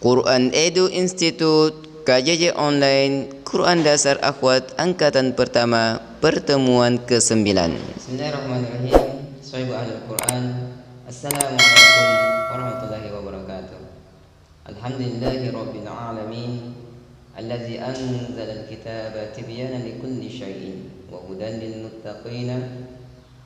Quran Edu Institute KJJ Online Quran Dasar Akhwat Angkatan Pertama Pertemuan ke-9. Bismillahirrahmanirrahim. Sahibu Ahlul Quran, Assalamualaikum warahmatullahi wabarakatuh. Alhamdulillahi Rabbil Alamin, Alladzi anzala al-kitaba tibyanan likulli syai'in wa hudan lil muttaqin.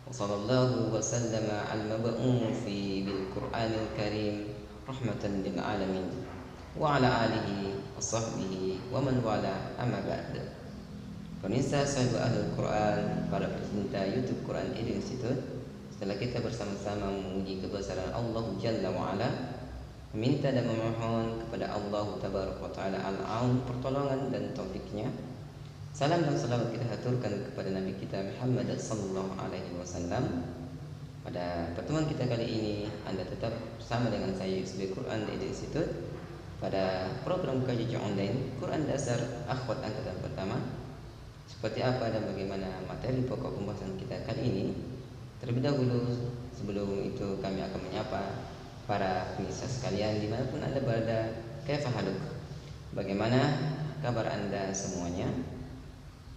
Wa sallallahu wa sallama al-mab'uthi bil Qur'anil Karim rahmatan lil alamin. Wa ala alihi wa sahbihi wa man wala, amma ba'd. Pemirsa Sahibu Ahlul Quran, para pecinta YouTube Quran Edu Institute, setelah kita bersama-sama memuji kebesaran Allah Jalla wa Ala, meminta dan memohon kepada Allah Tabaraka wa Ta'ala al-aun, pertolongan dan taufiknya, salam dan salawat kita haturkan kepada Nabi kita Muhammad sallallahu alaihi wasallam. Pada pertemuan kita kali ini, Anda tetap bersama dengan saya USB Quran Edu Institute pada program KJJ Online Quran Dasar Akhwat Angkatan Pertama. Seperti apa dan bagaimana materi pokok pembahasan kita kali ini? Terlebih dahulu, sebelum itu kami akan menyapa para pemirsa sekalian dimanapun Anda berada. Kaifa haluk? Bagaimana kabar Anda semuanya?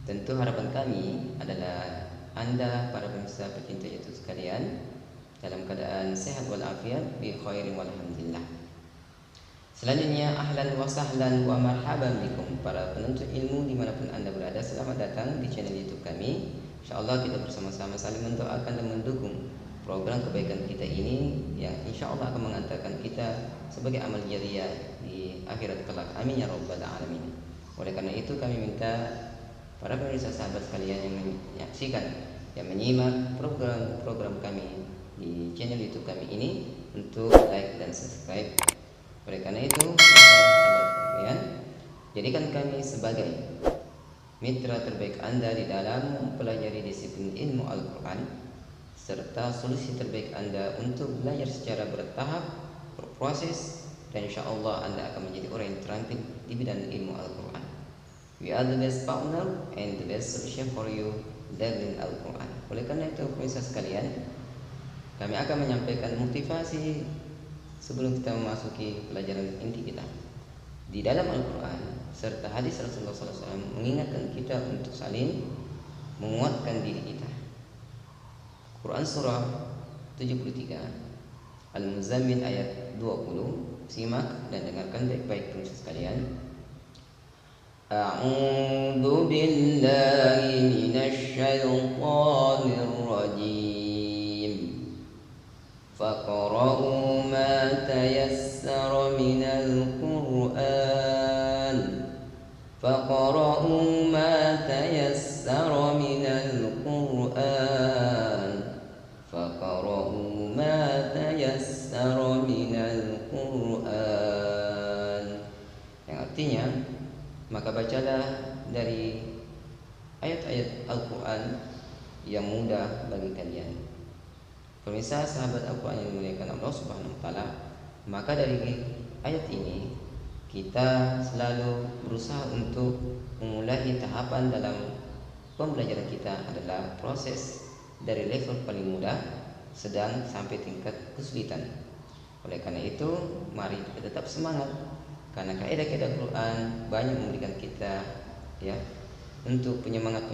Tentu harapan kami adalah Anda para pemirsa pecinta YouTube sekalian dalam keadaan sehat walafiat, bi khairin walhamdulillah. Selanjutnya, ahlan wa sahlan wa marhaban bikum para penuntut ilmu dimanapun Anda berada. Selamat datang di channel YouTube kami. InsyaAllah kita bersama-sama saling mendoakan dan mendukung program kebaikan kita ini yang insyaAllah akan mengantarkan kita sebagai amal jariah di akhirat kelak. Amin ya rabbal alamin. Oleh karena itu kami minta para pemirsa sahabat sekalian yang menyaksikan, yang menyimak program-program kami di channel YouTube kami ini untuk like dan subscribe. Oleh karena itu, sahabat sekalian, jadikan kami sebagai mitra terbaik Anda di dalam mempelajari disiplin ilmu Al-Quran, serta solusi terbaik Anda untuk belajar secara bertahap, berproses, dan insya Allah Anda akan menjadi orang yang terampil di bidang ilmu Al-Quran. We are the best partner and the best solution for you learning Al-Quran. Oleh karena itu, pemirsa sekalian, kami akan menyampaikan motivasi sebelum kita memasuki pelajaran inti kita di dalam Al-Quran serta hadis Rasulullah SAW mengingatkan kita untuk saling menguatkan diri kita. Quran surah 73 Al-Muzammil ayat 20. Simak dan dengarkan baik-baik pemirsa sekalian. A'udzu billahi minasy syaithanir rajim. Faqra'u ma tayassara minal Qur'an. Faqra'u ma tayassara minal Qur'an. Faqra'u ma tayassara minal Qur'an. Yang artinya, maka bacalah dari ayat-ayat Al-Quran yang mudah bagi kalian. Pemirsa sahabat Al-Quran yang dimuliakan Allah Subhanahu wa Ta'ala, maka dari ayat ini kita selalu berusaha untuk memulai tahapan dalam pembelajaran kita adalah proses dari level paling mudah, sedang sampai tingkat kesulitan. Oleh karena itu, mari kita tetap semangat karena kaidah-kaidah Quran banyak memberikan kita untuk penyemangat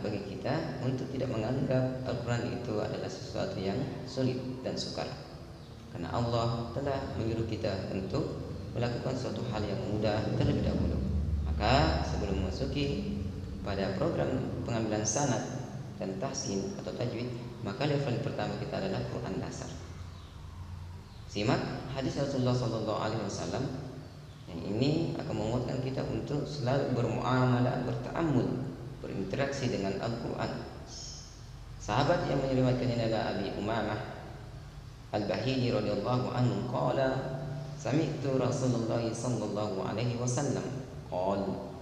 bagi kita untuk tidak menganggap Al-Quran itu adalah sesuatu yang sulit dan sukar. Karena Allah telah menyuruh kita untuk melakukan suatu hal yang mudah terlebih dahulu. Maka sebelum memasuki pada program pengambilan sanad dan tahsin atau tajwid, maka level pertama kita adalah Quran dasar. Simak hadis Rasulullah SAW. Yang ini akan menguatkan kita untuk selalu bermuamalah, berta'ammul, berinteraksi dengan Al-Quran. Sahabat yang meriwayatkan ini adalah Abi Umamah Al-Bahili radhiyallahu anhu qala sami'tu Rasulullah sallallahu alaihi wasallam qala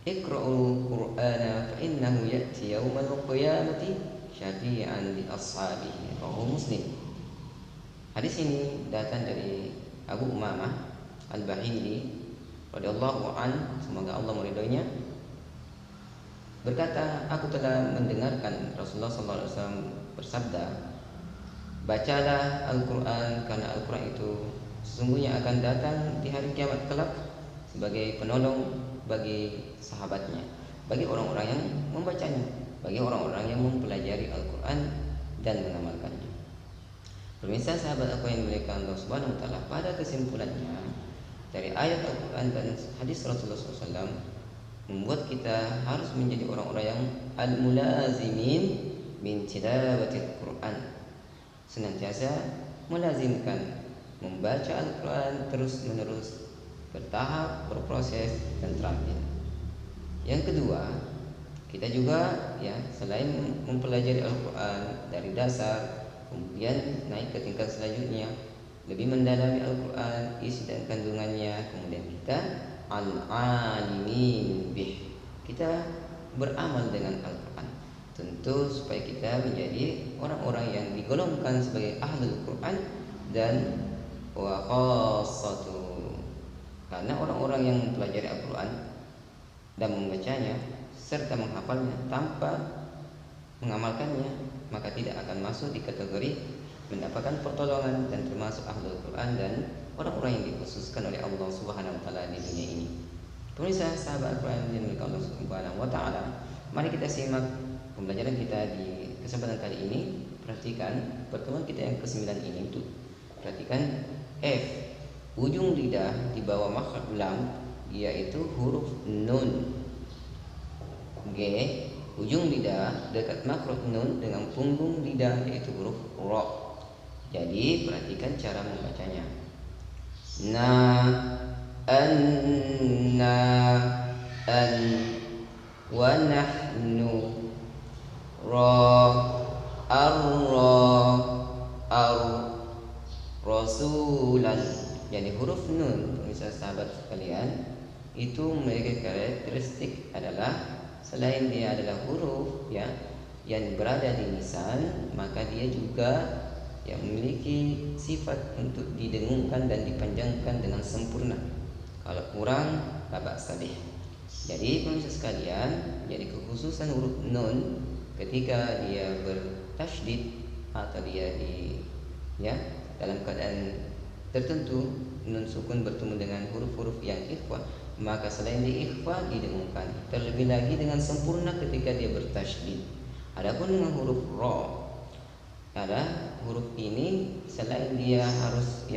iqra'ul Qur'ana fa innahu ya'ti yaumal qiyamati syafi'an li ashabihi. Rawahu Muslim. Hadis ini datang dari Abu Umamah Al-Bahili radhiyallahu an, semoga Allah meridhoinya, berkata, aku telah mendengarkan Rasulullah SAW bersabda, bacalah Al-Quran karena Al-Quran itu sesungguhnya akan datang di hari kiamat kelak sebagai penolong bagi sahabatnya, bagi orang-orang yang membacanya, bagi orang-orang yang mempelajari Al-Quran dan mengamalkannya. Pemirsa sahabat aku yang dimuliakan Allah Subhanahu wa taala, pada kesimpulannya dari ayat Al-Quran dan hadis Rasulullah SAW membuat kita harus menjadi orang-orang yang al-mulazimin min tilawatil Quran, senantiasa melazimkan membaca Al-Quran terus-menerus, bertahap, berproses dan terampil. Yang kedua, kita juga selain mempelajari Al-Quran dari dasar, kemudian naik ke tingkat selanjutnya, lebih mendalami Al-Quran, isi dan kandungannya, kemudian kita al-alimin bih, kita beramal dengan Al-Quran. Tentu supaya kita menjadi orang-orang yang digolongkan sebagai ahlul Quran dan wa khassatu. Karena orang-orang yang mempelajari Al-Quran dan membacanya serta menghafalnya tanpa mengamalkannya, maka tidak akan masuk di kategori mendapatkan pertolongan dan termasuk ahlul Quran dan orang-orang yang dikhususkan oleh Allah Subhanahu wa taala di dunia ini. Pemirsa sahabat Al-Quran yang dimiliki Allah Subhanahu wa taala, mari kita simak pembelajaran kita di kesempatan kali ini. Perhatikan pertemuan kita yang ke-9 ini. Untuk perhatikan F, ujung lidah di bawah makhraj lam yaitu huruf nun. G, ujung lidah dekat makhraj nun dengan punggung lidah yaitu huruf ra. Jadi perhatikan cara membacanya. Na, anna, an, wa nahnu, ra, arra, ar, rasulan. Jadi huruf nun, pemirsa sahabat sekalian, itu memiliki karakteristik adalah selain dia adalah huruf yang berada di lisan, maka dia juga yang memiliki sifat untuk didengungkan dan dipanjangkan dengan sempurna. Kalau kurang, la ba'sa bih. Jadi pemirsa sekalian, jadi kekhususan huruf nun ketika dia bertasydid atau dia dalam keadaan tertentu, nun sukun bertemu dengan huruf-huruf yang ikhfa, maka selain di ikhfa didengungkan, terlebih lagi dengan sempurna ketika dia bertasydid. Adapun dengan huruf ra, huruf ini selain dia harus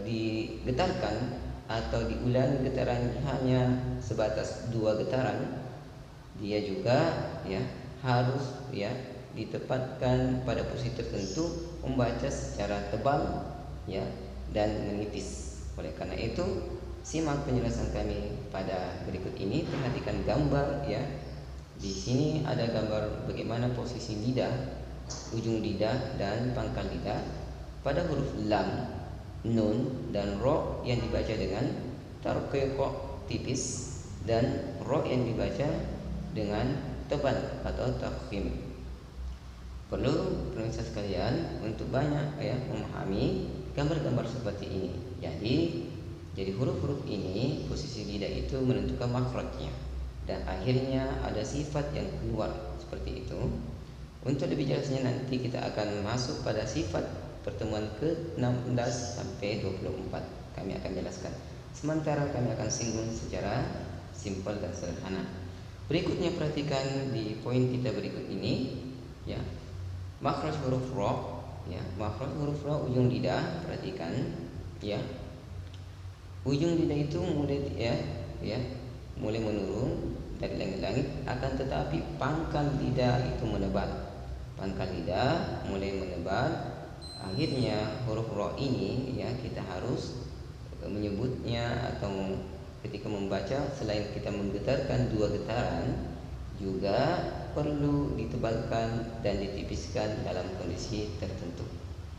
digetarkan atau diulangi getaran hanya sebatas 2 getaran, dia juga harus ditempatkan pada posisi tertentu, membaca secara tebal dan menipis. Oleh karena itu, simak penjelasan kami pada berikut ini. Perhatikan gambar Di sini ada gambar bagaimana posisi lidah, ujung lidah dan pangkal lidah pada huruf lam, nun dan ro yang dibaca dengan tarqiq tipis dan ro yang dibaca dengan tebal atau tafkhim. Perlu pemirsa sekalian untuk banyak memahami gambar-gambar seperti ini. Jadi huruf-huruf ini posisi lidah itu menentukan makhrajnya dan akhirnya ada sifat yang keluar seperti itu. Untuk lebih jelasnya nanti kita akan masuk pada sifat pertemuan ke-16 sampai 24. Kami akan jelaskan. Sementara kami akan singgung secara simpel dan sederhana. Berikutnya perhatikan di poin kita berikut ini makhraj huruf ra, makhraj huruf ra ujung lidah. Perhatikan ujung lidah itu mulai menurun dari langit-langit, akan tetapi pangkal lidah itu menebal. Pangkal lidah mulai menebal. Akhirnya huruf ra ini kita harus menyebutnya atau ketika membaca, selain kita menggetarkan 2 getaran, juga perlu ditebalkan dan ditipiskan dalam kondisi tertentu.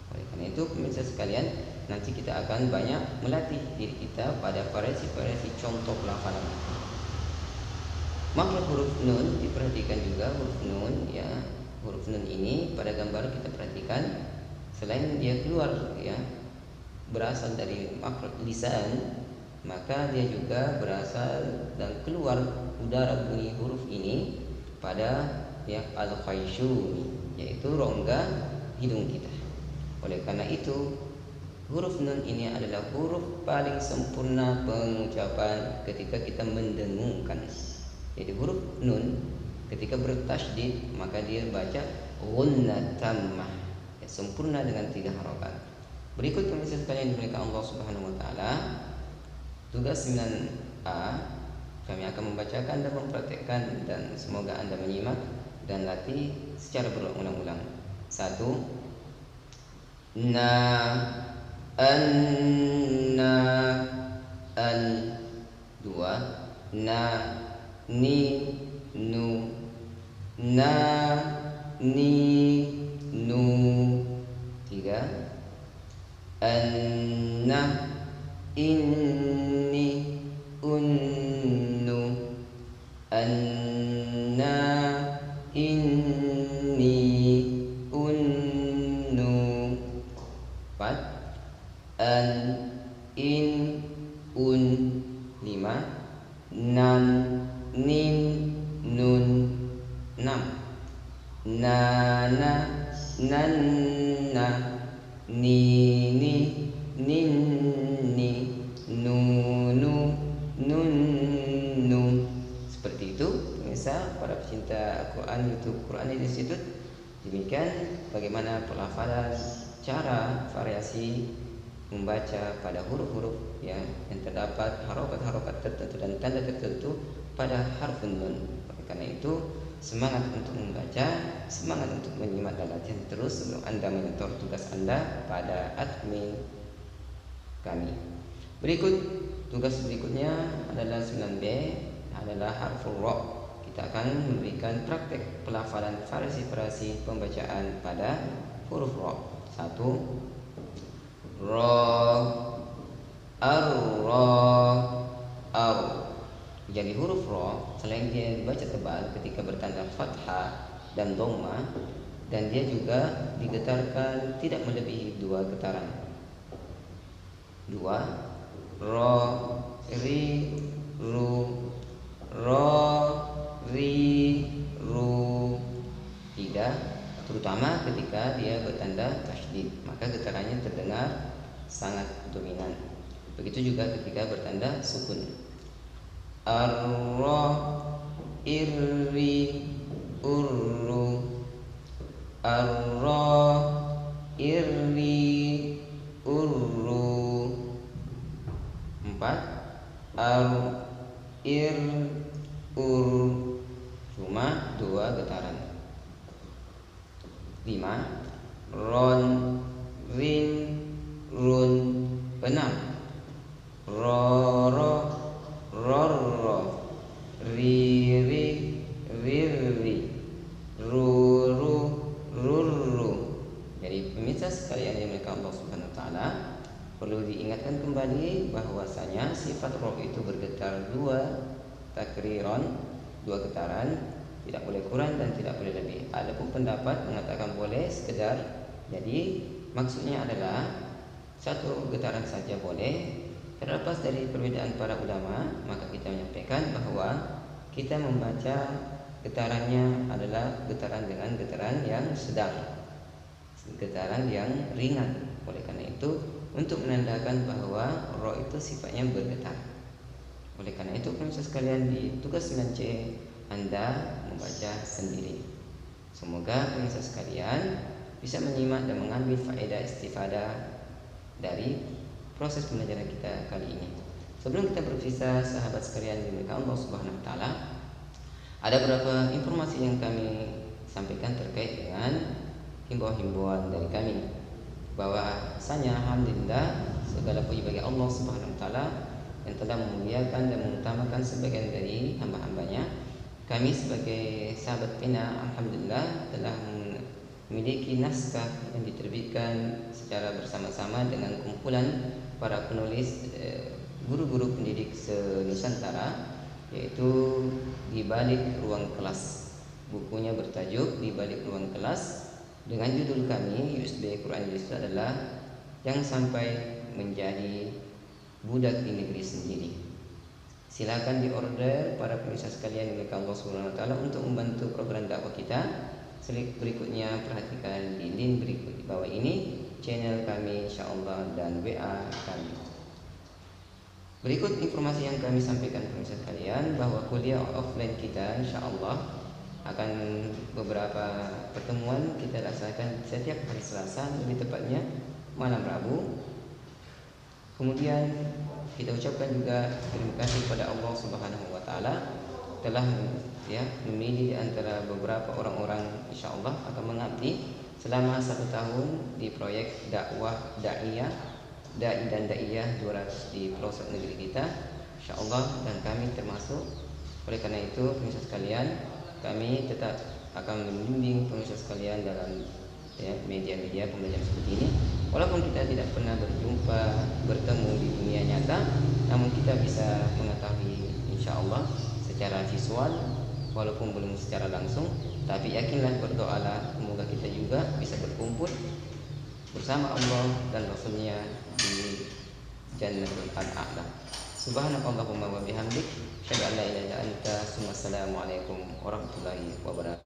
Oleh karena itu pemirsa sekalian, nanti kita akan banyak melatih diri kita pada variasi-variasi contoh pelafalan. Makhraj huruf nun diperhatikan juga. Huruf nun huruf nun ini pada gambar kita perhatikan, selain dia keluar berasal dari makhraj lisan, maka dia juga berasal dan keluar udara bunyi huruf ini pada al-khayshumi, yaitu rongga hidung kita. Oleh karena itu Huruf nun ini adalah huruf paling sempurna pengucapan ketika kita mendengungkan. Jadi huruf nun ketika bertasydid maka dia baca gunnah tammah, ya, sempurna dengan 3 harokat. Berikut pemirsa sekalian dimuliakan Allah Subhanahu wa taala, tugas 9A kami akan membacakan dan mempraktekkan, dan semoga Anda menyimak dan latih secara berulang-ulang. 1. Na, anna, an. 2. Na, ni, nu. Na, ni, nu. 3. Anna, inni, unnu. Anna, inni, unnu. 4. An, in, un. 5. Nan, nin, nun. 6. Nana, nanna, nini, ninni, nunu, nunnu. Seperti itu pemirsa para pecinta Al-Quran YouTube Quran Institute. Demikian bagaimana pelafalan, cara variasi membaca pada huruf-huruf yang terdapat harokat-harokat tertentu dan tanda tertentu pada harfun nun. Karena itu semangat untuk membaca, semangat untuk menyimak dan latihan terus sebelum Anda menyetor tugas Anda pada admin kami. Berikut tugas berikutnya adalah 9B, adalah harful ra. Kita akan memberikan praktek pelafalan variasi pembacaan pada huruf ra. 1. Ra, ar-ra, ar. Jadi huruf ra selain dia dibaca tebal ketika bertanda fathah dan dhamma, dan dia juga digetarkan tidak melebihi 2 getaran. 2. Ra, ri, ru. Ra, ri, ru. 3. Terutama ketika dia bertanda tasydid, maka getarannya terdengar sangat dominan. Begitu juga ketika bertanda sukun. Ar-ra, irri, urru. Ar-ra, irri, urru. 4. Ar, ir, ur. Cuma 2 getaran. 5. Ron, rin, run. 6. Roro, rorro. Riri, rirri. Ruru, rurru. Jadi pemirsa sekalian yang dimuliakan Allah Subhanahu wa taala, perlu diingatkan kembali bahwasanya sifat ra itu bergetar 2 takriron, 2 getaran, tidak boleh kurang dan tidak boleh lebih. Adapun pendapat mengatakan boleh sekedar. Jadi maksudnya adalah 1 getaran saja boleh. Terlepas dari perbedaan para ulama, maka kita menyampaikan bahwa kita membaca getarannya adalah getaran dengan getaran yang sedang, getaran yang ringan. Oleh karena itu, untuk menandakan bahwa ra itu sifatnya bergetar. Oleh karena itu pemirsa sekalian, di tugas 9C Anda membaca sendiri. Semoga pemirsa sekalian bisa menyimak dan mengambil faedah istifadah dari proses pembelajaran kita kali ini. Sebelum kita berpisah, sahabat sekalian dimuliakan Allah Subhanahu wa taala, ada beberapa informasi yang kami sampaikan terkait dengan himbauan-himbauan dari kami. Bahwasanya alhamdulillah segala puji bagi Allah Subhanahu wa taala yang telah memuliakan dan mengutamakan sebagian dari hamba-hambanya. Kami sebagai sahabat Pena alhamdulillah telah memiliki naskah yang diterbitkan secara bersama-sama dengan kumpulan para penulis guru-guru pendidik se-Nusantara, yaitu Di Balik Ruang Kelas. Bukunya bertajuk Di Balik Ruang Kelas, dengan judul kami USB Quran Institute adalah Yang Sampai Menjadi Budak di Negeri Sendiri. Silakan diorder para pemirsa sekalian yang Allah Subhanahu wa taala untuk membantu program dakwah kita. Berikutnya perhatikan di link berikut di bawah ini. channel kami insyaallah dan WA kami. Berikut informasi yang kami sampaikan pemirsa sekalian, bahwa kuliah offline kita insyaallah akan beberapa pertemuan kita laksanakan setiap hari Selasa, lebih tepatnya malam Rabu. Kemudian kita ucapkan juga terima kasih kepada Allah Subhanahu wa taala telah memilih di antara beberapa orang-orang insyaallah akan mengabdi selama 1 tahun di proyek dakwah dai dan daiyah 200 di pelosok negeri kita insyaallah, dan kami termasuk. Oleh karena itu pemirsa sekalian, kami tetap akan membimbing pemirsa sekalian dalam media-media pembelajaran seperti ini. Walaupun kita tidak pernah bertemu di dunia nyata, namun kita bisa mengetahui insyaallah secara visual walaupun belum secara langsung. Tapi yakinlah, berdoalah, semoga kita juga bisa berkumpul bersama Allah dan Rasulnya di Jannatul A'la. Subhanakallahumma wa bihamdik, asyhadu an la ilaha illa anta, assalamualaikum warahmatullahi wabarakatuh.